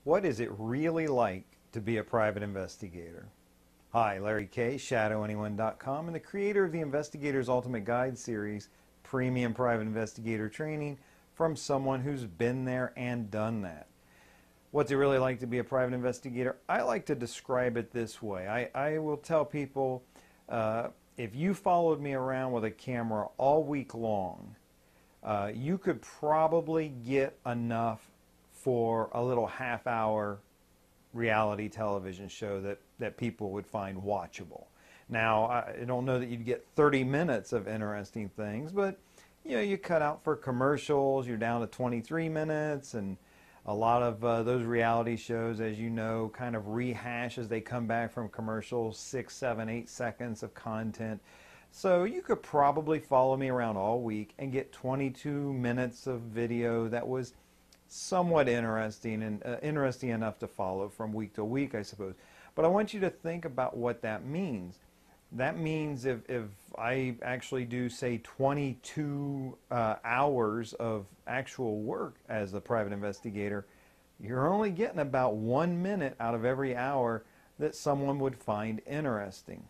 What is it really like to be a private investigator? Hi, Larry K, ShadowAnyone.com, and the creator of the Investigator's Ultimate Guide series, Premium Private Investigator Training, from someone who's been there and done that. What's it really like to be a private investigator? I like to describe it this way. I will tell people, if you followed me around with a camera all week long, you could probably get enough for a little half-hour reality television show that people would find watchable. Now, I don't know that you'd get 30 minutes of interesting things, but you cut out for commercials, you're down to 23 minutes, and a lot of those reality shows, as you know, kind of rehash as they come back from commercials, 6, 7, 8 seconds of content. So you could probably follow me around all week and get 22 minutes of video that was somewhat interesting and interesting enough to follow from week to week, I suppose. But I want you to think about what that means. That means if I actually do, say, 22 hours of actual work as a private investigator, you're only getting about 1 minute out of every hour that someone would find interesting.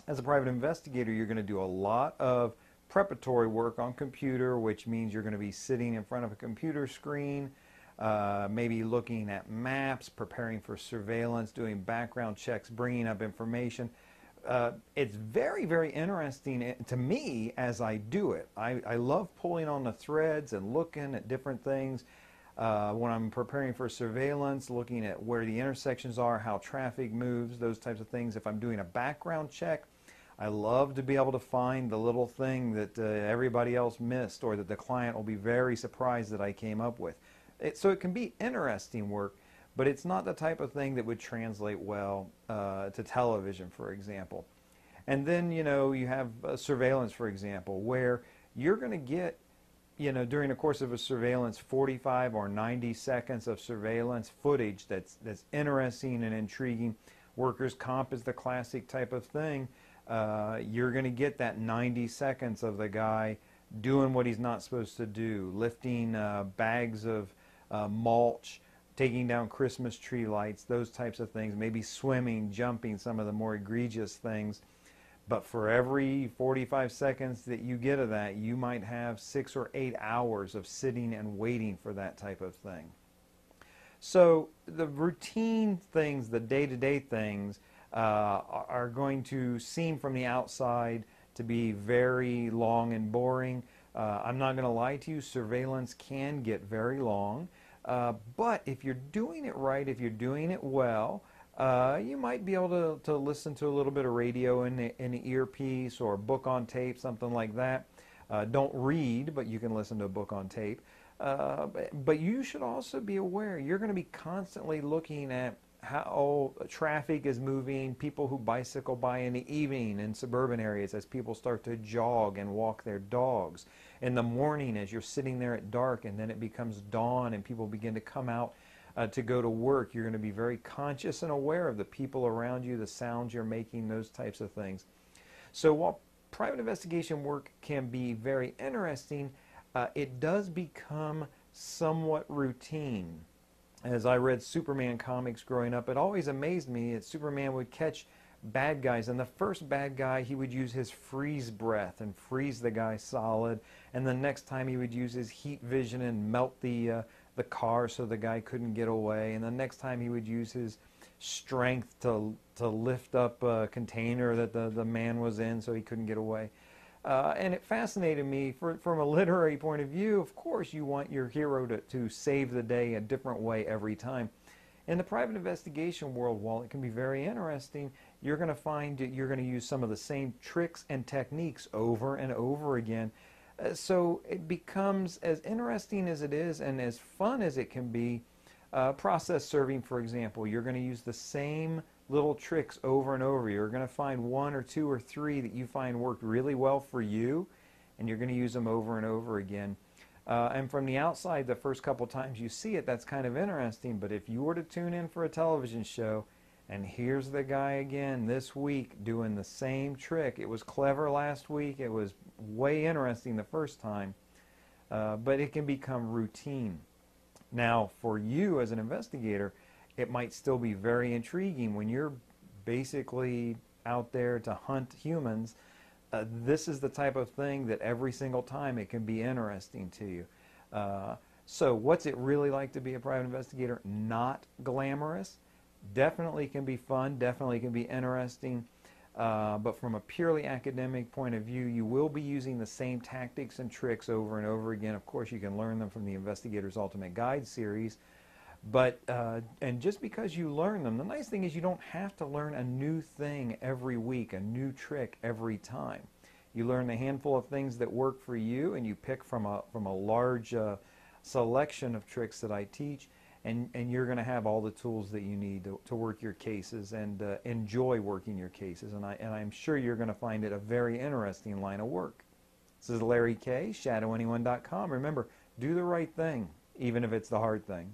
As a private investigator, you're going to do a lot of preparatory work on computer, which means you're going to be sitting in front of a computer screen, maybe looking at maps, preparing for surveillance, doing background checks, bringing up information. It's very, very interesting to me as I do it. I love pulling on the threads and looking at different things. When I'm preparing for surveillance, looking at where the intersections are, how traffic moves, those types of things. If I'm doing a background check, I love to be able to find the little thing that everybody else missed, or that the client will be very surprised that I came up with. So it can be interesting work, but it's not the type of thing that would translate well to television, for example. And then, you have surveillance, for example, where you're going to get, during the course of a surveillance, 45 or 90 seconds of surveillance footage that's interesting and intriguing. Workers' comp is the classic type of thing. You're going to get that 90 seconds of the guy doing what he's not supposed to do, lifting bags of mulch, taking down Christmas tree lights, those types of things, maybe swimming, jumping, some of the more egregious things. But for every 45 seconds that you get of that, you might have 6 or 8 hours of sitting and waiting for that type of thing. So the routine things, the day-to-day things, are going to seem from the outside to be very long and boring. I'm not going to lie to you, surveillance can get very long, but if you're doing it right, if you're doing it well, you might be able to listen to a little bit of radio in the earpiece, or a book on tape, something like that. Don't read, but you can listen to a book on tape. But you should also be aware you're going to be constantly looking at how traffic is moving, people who bicycle by in the evening in suburban areas as people start to jog and walk their dogs. In the morning as you're sitting there at dark and then it becomes dawn and people begin to come out to go to work, you're going to be very conscious and aware of the people around you, the sounds you're making, those types of things. So while private investigation work can be very interesting, it does become somewhat routine. As I read Superman comics growing up, it always amazed me that Superman would catch bad guys, and the first bad guy, he would use his freeze breath and freeze the guy solid, and the next time he would use his heat vision and melt the car so the guy couldn't get away, and the next time he would use his strength to lift up a container that the man was in so he couldn't get away. And it fascinated me from a literary point of view. Of course, you want your hero to save the day a different way every time. In the private investigation world, while it can be very interesting, you're going to find that you're going to use some of the same tricks and techniques over and over again. So it becomes as interesting as it is and as fun as it can be. Process serving, for example, you're going to use the same little tricks over and over. You're going to find 1 or 2 or 3 that you find worked really well for you, and you're going to use them over and over again. And from the outside, the first couple times you see it, that's kind of interesting. But if you were to tune in for a television show, and here's the guy again this week doing the same trick. It was clever last week. It was way interesting the first time. But it can become routine. Now, for you as an investigator, it might still be very intriguing when you're basically out there to hunt humans. This is the type of thing that every single time it can be interesting to you. So what's it really like to be a private investigator? Not glamorous. Definitely can be fun, definitely can be interesting. But from a purely academic point of view, you will be using the same tactics and tricks over and over again. Of course, you can learn them from the Investigator's Ultimate Guide series. But, and just because you learn them, the nice thing is you don't have to learn a new thing every week, a new trick every time. You learn a handful of things that work for you, and you pick from a large selection of tricks that I teach, and you're going to have all the tools that you need to work your cases and enjoy working your cases. And I'm sure you're going to find it a very interesting line of work. This is Larry K, shadowanyone.com. Remember, do the right thing, even if it's the hard thing.